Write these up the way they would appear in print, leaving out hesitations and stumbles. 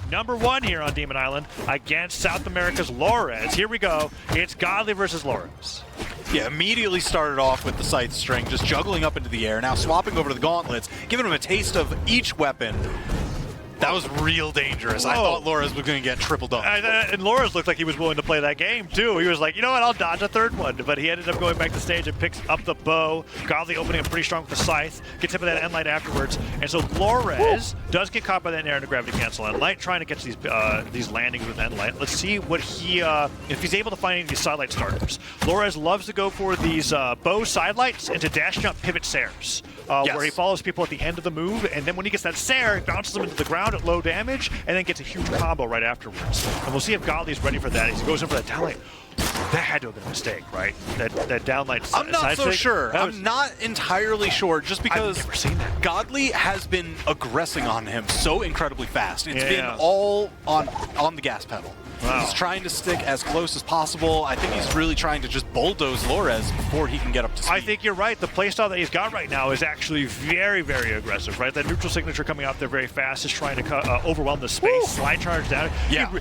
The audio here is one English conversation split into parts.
#1 here on Demon Island against South America's Lores. Here we go. It's Godly versus Lores. Yeah, immediately started off with the scythe string, just juggling up into the air, now swapping over to the gauntlets, giving him a taste of each weapon. That was real dangerous. I thought Lores was going to get triple dunk. And Lores looked like he was willing to play that game, too. He was like, you know what, I'll dodge a third one. But he ended up going back to stage and picks up the bow. Godly opening up pretty strong with the scythe. Gets hit with that end light afterwards. And so Lores does get caught by that air and a gravity cancel end light, trying to catch these landings with end light. Let's see what he, if he's able to find any of these side light starters. Lores loves to go for these bow side lights and to dash jump pivot Sairs, where he follows people at the end of the move. And then when he gets that Sair, bounces them into the ground at low damage, and then gets a huge combo right afterwards. And we'll see if Godly's ready for that. He goes in for that downlight. That had to have been a mistake, right? That downlight. I'm not so sure. I'm not entirely sure, just because I've never seen that. Godly has been aggressing on him so incredibly fast. It's been all on the gas pedal. Wow. He's trying to stick as close as possible. I think he's really trying to just bulldoze Lores before he can get up to speed. I think you're right. The playstyle that he's got right now is actually very, very aggressive, right? That neutral signature coming out there very fast is trying to overwhelm the space, slide charge down. Yeah.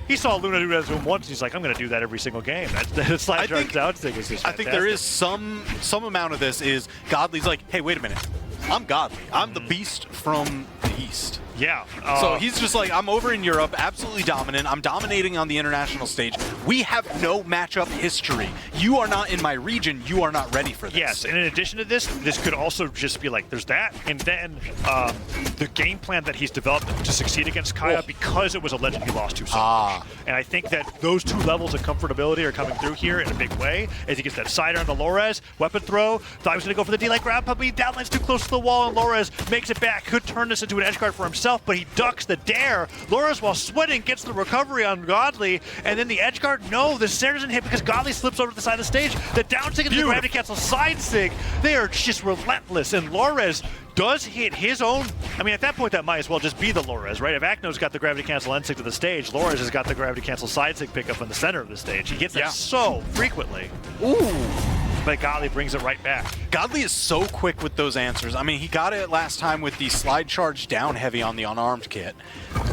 He saw Luna do that to him once, and he's like, I'm going to do that every single game. That slide charge down thing is just fantastic. I think there is some amount of this is Godly's like, hey, wait a minute. I'm Godly. I'm the beast from the east. Yeah. So he's just like, I'm over in Europe, absolutely dominant. I'm dominating on the international stage. We have no matchup history. You are not in my region. You are not ready for this. Yes, and in addition to this could also just be like, there's that, and then the game plan that he's developed to succeed against Kaya because it was a legend he lost to so much. And I think that those two levels of comfortability are coming through here in a big way as he gets that side on the Lores, weapon throw, thought he was going to go for the D-light grab, but he downline's too close to the wall, and Lores makes it back, could turn this into an edge guard for himself, but he ducks the dare. Lores, while sweating, gets the recovery on Godly, and then the edge guard, no, the Sair doesn't hit because Godly slips over to the side of the stage. The down sig and the gravity cancel side sig, they are just relentless, and Lores does hit his own. I mean, at that point, that might as well just be the Lores, right? If Acno's got the gravity cancel end sig to the stage, Lores has got the gravity cancel side sig pickup in the center of the stage. He gets that so frequently. Ooh. But Godly brings it right back. Godly is so quick with those answers. I mean, he got it last time with the slide charge down heavy on the unarmed kit.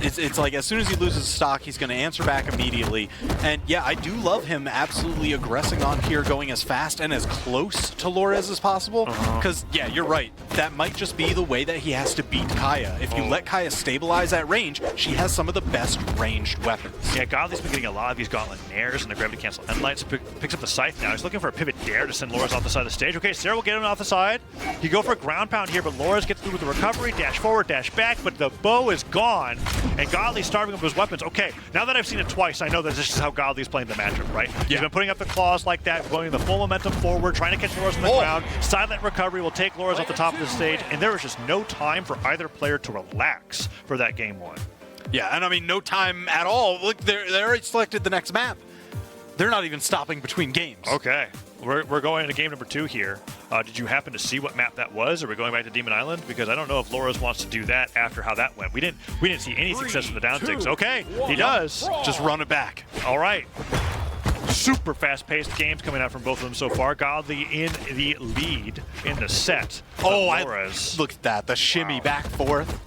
It's like as soon as he loses stock, he's going to answer back immediately. And yeah, I do love him absolutely aggressing on here, going as fast and as close to Lores as possible. Because, yeah, you're right. That might just be the way that he has to beat Kaya. If you let Kaya stabilize at range, she has some of the best ranged weapons. Yeah, Godly's been getting a lot of these gauntlet nairs and the gravity cancel end lights. Picks up the scythe now. He's looking for a pivot dare to send Lores off the side of the stage. Okay, Sair will get him off the side. You go for a ground pound here, but Lores gets through with the recovery, dash forward, dash back, but the bow is gone, and Godly's starving of his weapons. Okay, now that I've seen it twice, I know that this is how Godly's playing the matchup, right? He's been putting up the claws like that, going the full momentum forward, trying to catch Lores on the ground. Silent recovery will take Lores off the top of the stage, and there is just no time for either player to relax for that game one. Yeah, and I mean, no time at all. Look, they already selected the next map. They're not even stopping between games. Okay. We're going into game number 2 here. Did you happen to see what map that was? Are we going back to Demon Island? Because I don't know if Lores wants to do that after how that went. We didn't see any success from the down sticks. Okay, he does. Just run it back. All right. Super fast-paced games coming out from both of them so far. Godly in the lead in the set. Lores, look at that. The shimmy back forth.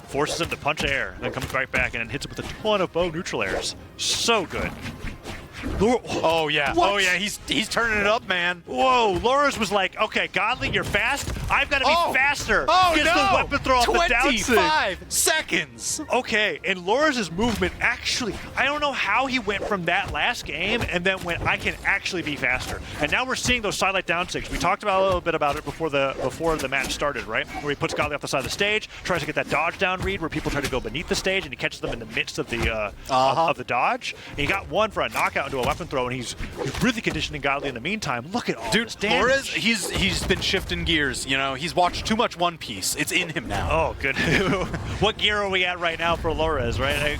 Forces him to punch air, then comes right back and then hits him with a ton of bow neutral airs. So good. Oh yeah, what? Oh yeah, he's turning it up, man. Whoa, Lores was like, okay, Godly, you're fast. I've got to be faster. Oh Gets the weapon throw off the down sig. 25 seconds. Okay, and Lores' movement actually, I don't know how he went from that last game and then went, I can actually be faster. And now we're seeing those sidelight down sigs. We talked about a little bit about it before the match started, right? Where he puts Godly off the side of the stage, tries to get that dodge down read where people try to go beneath the stage, and he catches them in the midst of the dodge. And he got one for a knockout into a weapon throw, and he's really conditioning Godly in the meantime. Look at all this damage. Lores, he's been shifting gears. You know, he's watched too much One Piece. It's in him now. Oh, good. What gear are we at right now for Lores, right?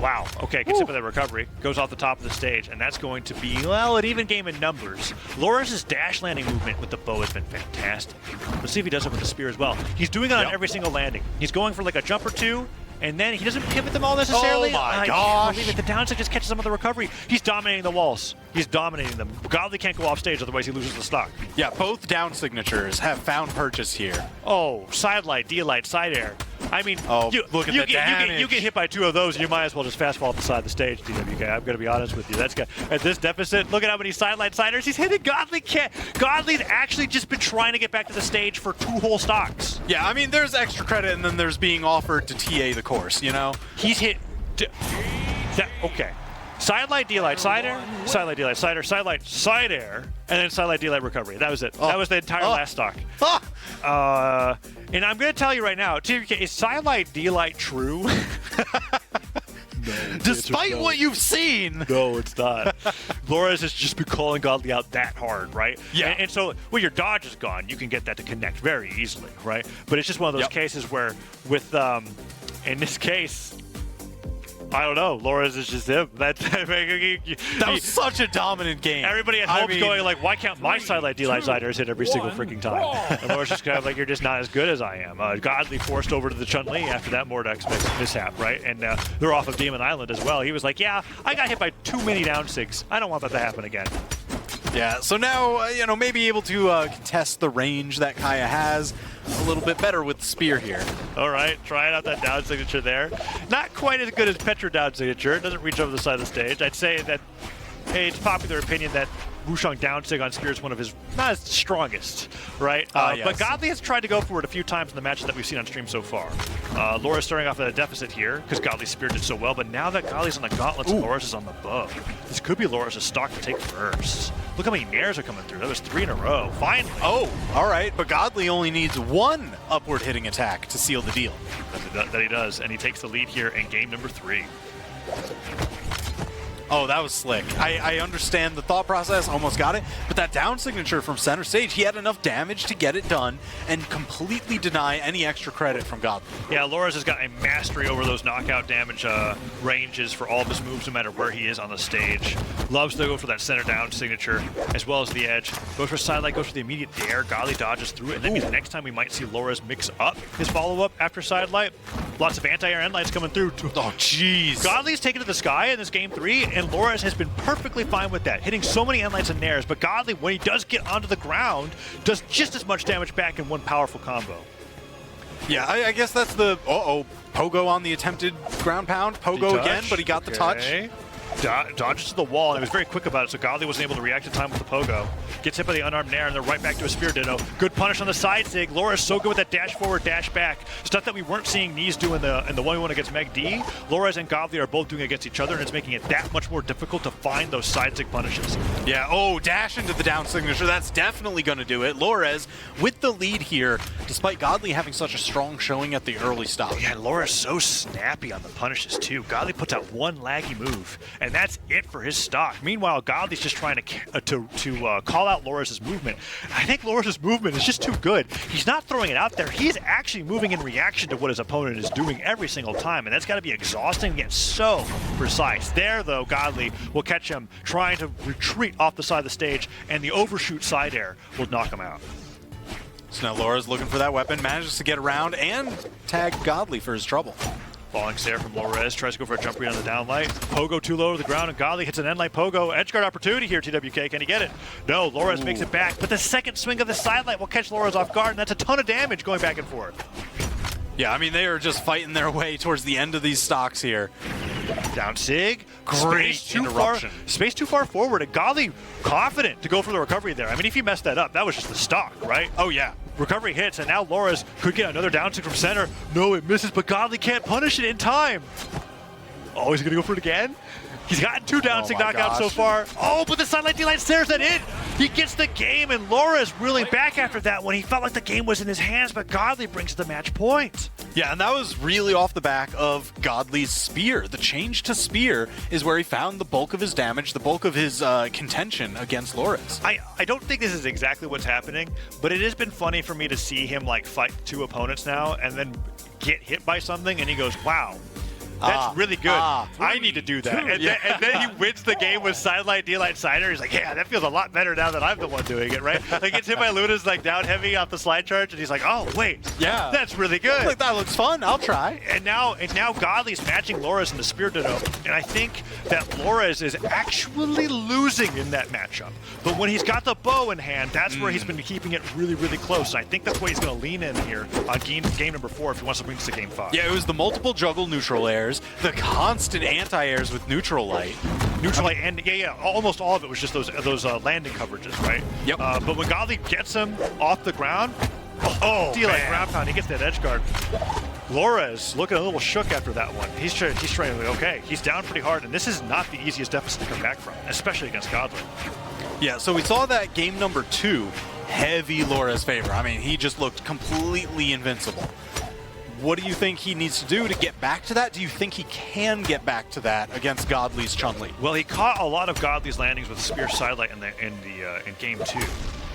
Wow. Okay, gets hit with that recovery. Goes off the top of the stage, and that's going to be, well, an even game in numbers. Lores' dash landing movement with the bow has been fantastic. Let's see if he does it with the spear as well. He's doing it on every single landing. He's going for like a jump or two, and then he doesn't pivot them all necessarily. Oh my gosh. I can't believe it. The downside just catches him with the recovery. He's dominating the walls. He's dominating them. Godly can't go off stage, otherwise he loses the stock. Yeah, both down signatures have found purchase here. Oh, side light, D light, side air. I mean, look at the damage. You get hit by 2 of those, and you might as well just fast fall off the side of the stage, DWK. I'm going to be honest with you. That's good. At this deficit, look at how many sideline siders he's hitting. Godly can't. Godly's actually just been trying to get back to the stage for 2 whole stocks. Yeah, I mean, there's extra credit, and then there's being offered to TA the course, you know? He's hit. Okay. Side light, D light, side air, side light, D light, side air, side light, side air, and then side light, D light recovery. That was it. That was the entire last stock. And I'm going to tell you right now, TVK, is side light, D light true? No, despite what you've seen. No, it's not. Lores has just been calling Godly out that hard, right? Yeah. And so, well, your dodge is gone. You can get that to connect very easily, right? But it's just one of those cases where, with, in this case, I don't know. Lores is just him. That was such a dominant game. Everybody at home's going like, why can't my sidelight D-light siders hit every single freaking time? And Lores just kind of like, you're just not as good as I am. Godly forced over to the Chun-Li after that Mordex mishap, right? And they're off of Demon Island as well. He was like, yeah, I got hit by too many down sigs. I don't want that to happen again. Yeah, so now, maybe able to contest the range that Kaya has a little bit better with the spear here. All right, trying out that down signature there. Not quite as good as Petra down signature. It doesn't reach over the side of the stage. I'd say that it's popular opinion that Wushang down sig on spear is one of his not his strongest, right? Yes. But Godly has tried to go for it a few times in the matches that we've seen on stream so far. Laura's starting off at a deficit here because Godly spear did so well, but now that Godly's on the gauntlets and Laura's is on the bow, this could be Laura's stock to take first. Look how many nairs are coming through. That was 3 in a row. Finally. Oh, all right. But Godly only needs 1 upward hitting attack to seal the deal. That he does, and he takes the lead here in game number 3. Oh, that was slick. I understand the thought process, almost got it, but that down signature from center stage, he had enough damage to get it done and completely deny any extra credit from Godly. Yeah, Loras has got a mastery over those knockout damage ranges for all of his moves, no matter where he is on the stage. Loves to go for that center down signature, as well as the edge. Goes for sidelight, goes for the immediate dare. Godly dodges through it, and that means next time we might see Loras mix up his follow-up after sidelight. Lots of anti-air end lights coming through. Oh, jeez. Godly's taken to the sky in this game 3, and Loras has been perfectly fine with that, hitting so many end lights and nairs, but Godly, when he does get onto the ground, does just as much damage back in one powerful combo. Yeah, I guess that's the... Pogo on the attempted ground pound. Pogo again, but he got the touch. Dodges to the wall, and he was very quick about it, so Godly wasn't able to react in time with the Pogo. Gets hit by the unarmed Nair, and they're right back to a Spear Ditto. Good punish on the side sig. Laura's so good with that dash forward, dash back. Stuff that we weren't seeing Knees do in the 1v1 against Meg D. Laura's and Godly are both doing against each other, and it's making it that much more difficult to find those side sig punishes. Yeah, dash into the down signature. That's definitely going to do it. Laura's with the lead here, despite Godly having such a strong showing at the early stop. Yeah, Laura's so snappy on the punishes, too. Godly puts out one laggy move, and that's it for his stock. Meanwhile, Godly's just trying to call out Laura's movement. I think Laura's movement is just too good. He's not throwing it out there. He's actually moving in reaction to what his opponent is doing every single time, and that's got to be exhausting, yet so precise. There, though, Godly will catch him trying to retreat off the side of the stage, and the overshoot side air will knock him out. So now Laura's looking for that weapon, manages to get around and tag Godly for his trouble. Falling stare from Lores, tries to go for a jump read on the down light. Pogo too low to the ground, and Godly hits an end light Pogo. Edgeguard opportunity here, TWK. Can he get it? No, Lores makes it back, but the second swing of the side light will catch Lores off guard, and that's a ton of damage going back and forth. Yeah, I mean, they are just fighting their way towards the end of these stocks here. Down Sig. Great interruption. Space too far forward, and Godly confident to go for the recovery there. I mean, if he messed that up, that was just the stock, right? Oh, yeah. Recovery hits, and now Loras could get another down sig from center. No, it misses, but Godly can't punish it in time. Oh, he's going to go for it again? He's gotten 2 down sig knockouts so far. Oh, but the sidelight D-light stares that in. He gets the game, and Loras reeling back after that when he felt like the game was in his hands, but Godly brings the match point. Yeah, and that was really off the back of Godly's spear. The change to spear is where he found the bulk of his damage, the bulk of his contention against Loras. I don't think this is exactly what's happening, but it has been funny for me to see him like fight 2 opponents now and then get hit by something, and he goes, wow. That's really good. I need to do that. And then he wins the game with sidelight, D-light, sider. He's like, yeah, that feels a lot better now that I'm the one doing it, right? Like, gets hit by Luna's like down heavy off the slide charge, and he's like, oh, wait. Yeah. That's really good. Like, that looks fun. I'll try. And now Godly's matching Loras in the Spear Ditto, and I think that Loras is actually losing in that matchup. But when he's got the bow in hand, that's where he's been keeping it really, really close. And I think that's why he's going to lean in here on game number 4 if he wants to bring this to game 5. Yeah, it was the multiple juggle neutral airs, the constant anti-airs with neutral light. Neutral light, and almost all of it was just those landing coverages, right? Yep. But when Godly gets him off the ground, D-light ground pound, he gets that edge guard. Loras looking a little shook after that one. He's trying to, okay, he's down pretty hard, and this is not the easiest deficit to come back from, especially against Godly. Yeah, so we saw that game number 2, heavy Loras favor. I mean, he just looked completely invincible. What do you think he needs to do to get back to that? Do you think he can get back to that against Godly's Chun-Li? Well, he caught a lot of Godly's landings with Spear Sidelight in game 2.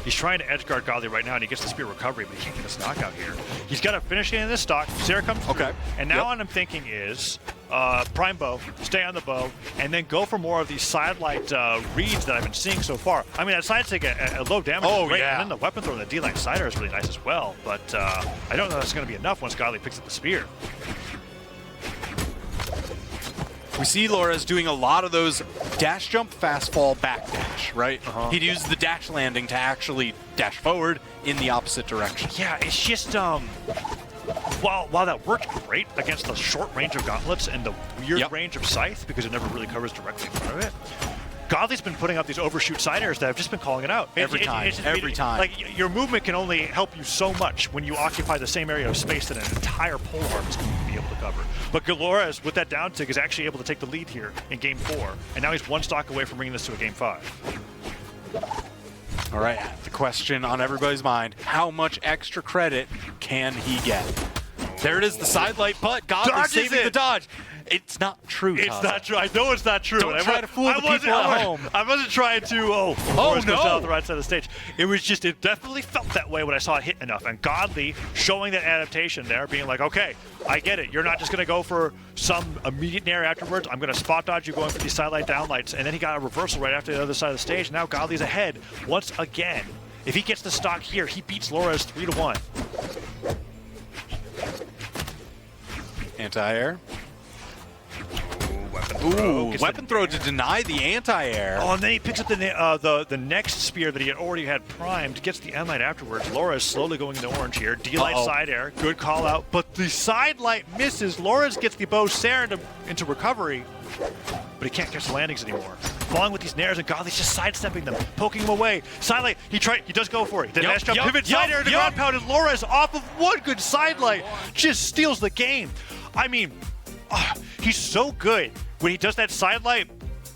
He's trying to edge guard Godly right now, and he gets the Spear Recovery, but he can't get this knockout here. He's got to finish in this stock. Sarah comes through. Okay. And now what I'm thinking is prime bow, stay on the bow, and then go for more of these sidelight reads that I've been seeing so far. I mean, that side take a low damage is great, and then the weapon throw and the D-line sider is really nice as well, but I don't know if that's going to be enough once Godly picks up the Spear. We see Loras doing a lot of those dash jump, fast fall, back dash, right? He'd use the dash landing to actually dash forward in the opposite direction. Yeah, it's just, while that worked great against the short range of gauntlets and the weird range of Scythe, because it never really covers directly in front of it, Godly's been putting up these overshoot side airs that have just been calling it out. Every time. Like, your movement can only help you so much when you occupy the same area of space that an entire pole arm is going to be able to cover. But Loras, with that down tick, is actually able to take the lead here in game 4, and now he's one stock away from bringing this to a game 5. All right, the question on everybody's mind, how much extra credit can he get? There it is, the sidelight, but Godly saving the dodge. It's not true, Taza. It's not true. I know it's not true. Don't try to fool the people at home. I wasn't trying to, Loras goes down the right side of the stage. It was just, it definitely felt that way when I saw it hit enough. And Godly showing that adaptation there, being like, okay, I get it. You're not just going to go for some immediate nair afterwards. I'm going to spot dodge you going for these sidelight downlights. And then he got a reversal right after the other side of the stage. Now Godly's ahead once again. If he gets the stock here, he beats Loras 3-1. Anti-air. Weapon throw to deny the anti-air. Oh, and then he picks up the next spear that he had already had primed, gets the M-light afterwards. Loras slowly going into orange here. D-light side air, good call out, but the side light misses. Loras gets the bow Sarah into recovery, but he can't catch the landings anymore. Falling with these nairs, and Godly's just sidestepping them, poking him away. Sidelight, he does go for it. The dash jump, pivot, side air to ground pound, and Loras off of one good sidelight just steals the game. I mean, he's so good when he does that sidelight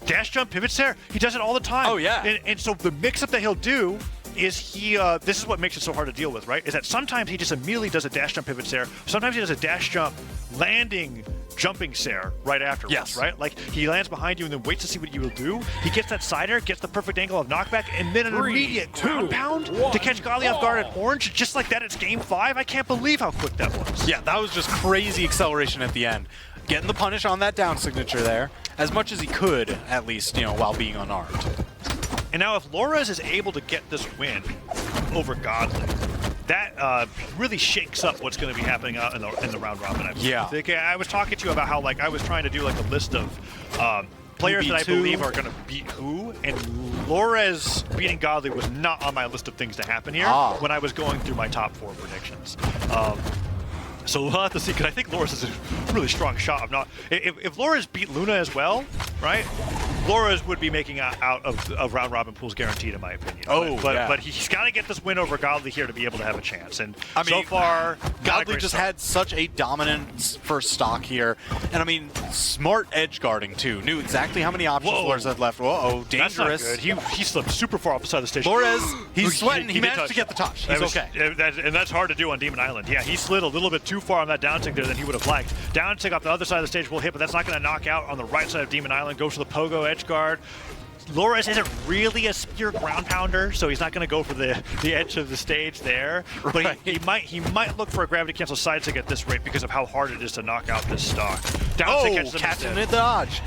dash jump pivot there. He does it all the time. Oh yeah. And so the mix-up that he'll do is this is what makes it so hard to deal with, right? Is that sometimes he just immediately does a dash jump pivot there. Sometimes he does a dash jump landing jumping Sarah right afterwards, right? Like, he lands behind you and then waits to see what you will do. He gets that side air, gets the perfect angle of knockback, and then an immediate ground pound to catch Godly off guard at orange. Just like that, it's game 5. I can't believe how quick that was. Yeah, that was just crazy acceleration at the end. Getting the punish on that down signature there, as much as he could, at least, while being unarmed. And now if Loras is able to get this win over Godly, that really shakes up what's going to be happening out in the round robin. I was talking to you about how, like, I was trying to do like a list of players that I believe are going to beat who, and Loras beating Godly was not on my list of things to happen here when I was going through my top 4 predictions. So we'll have to see, because I think Loras is a really strong shot of not. If Loras beat Luna as well, right? Loras would be making out of round robin pools guaranteed, in my opinion. But he's got to get this win over Godly here to be able to have a chance. And I mean, so far, Godly just had such a dominant first stock here, and I mean, smart edge guarding too. Knew exactly how many options Loras had left. Dangerous. That's not good. He slipped super far off the side of the stage. Loras, he's sweating. He managed to get the touch. He's okay. And that's hard to do on Demon Island. Yeah, he slid a little bit too far on that down tick there than he would have liked. Down tick off the other side of the stage will hit, but that's not going to knock out on the right side of Demon Island. Goes for the pogo edge guard. Lores isn't really a spear ground pounder, so he's not going to go for the edge of the stage there. But he might look for a gravity cancel side stick at this rate because of how hard it is to knock out this stock. Catching the dodge.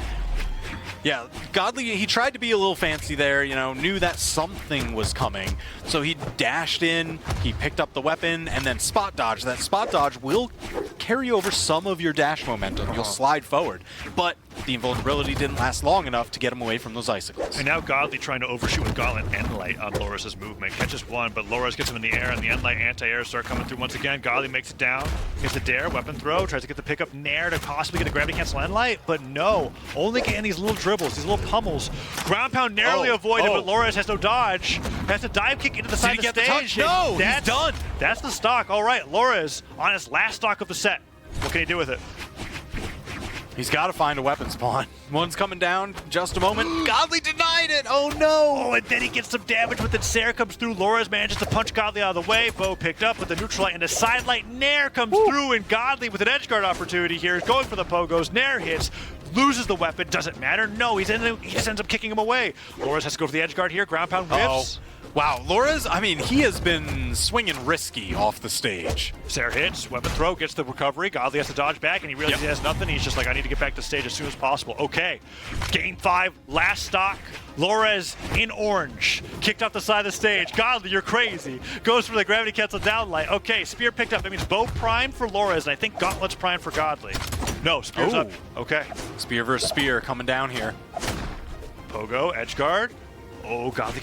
Yeah, Godly, he tried to be a little fancy there, you know, knew that something was coming. So he dashed in, he picked up the weapon, and then spot dodge. That spot dodge will carry over some of your dash momentum. You'll slide forward. But the invulnerability didn't last long enough to get him away from those icicles. And now Godly trying to overshoot with Gauntlet and Light on Loris' movement. Catches one, but Loris gets him in the air, and the End Light anti-air start coming through once again. Godly makes it down, gets the dare, weapon throw, tries to get the pickup Nair to possibly get a gravity cancel End Light, but no. Only getting these little dribbles, these little pummels. Ground pound narrowly avoided, but Loris has no dodge. Has to dive kick into the side of the stage. No, he's done. That's the stock. All right, Loris on his last stock of the set. What can he do with it? He's got to find a weapon spawn. One's coming down just a moment. Godly denied it. Oh, no. Oh, and then he gets some damage with it. Sarah comes through. Loris manages to punch Godly out of the way. Bo picked up with the neutral light, and the side light. Nair comes through, and Godly with an edge guard opportunity here is going for the pogos. Nair hits. Loses the weapon. Doesn't matter. No, he just ends up kicking him away. Loris has to go for the edge guard here. Ground pound whiffs. Wow, Loris, I mean, he has been swinging risky off the stage. Sarah hits, weapon throw, gets the recovery. Godly has to dodge back, and he realizes he has nothing. He's just like, I need to get back to stage as soon as possible. Okay, game 5, last stock. Lores in orange, kicked off the side of the stage. Godly, you're crazy. Goes for the gravity cancel down light. Okay, spear picked up. That means bow prime for Lores, and I think Gauntlet's prime for Godly. No, spear's up. Okay. Spear versus spear coming down here. Pogo, edge guard. Oh, Godly,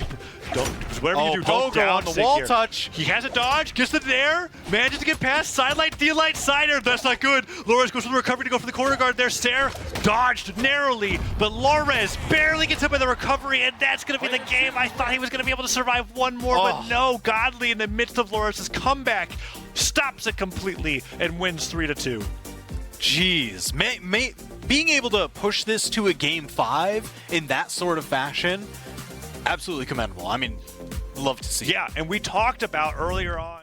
don't, whatever you do, Pogo don't down on the wall here. touch. He has a dodge, gets the nair, manages to get past, sidelight, D-light, side-air, that's not good. Lores goes for the recovery to go for the corner guard there. Sarah dodged narrowly, but Lores barely gets hit by the recovery, and that's going to be the game. I thought he was going to be able to survive one more, but no, Godly in the midst of Lores' comeback stops it completely and wins 3-2. Jeez, being able to push this to a game 5 in that sort of fashion, absolutely commendable. I mean, love to see. Yeah, and we talked about earlier on.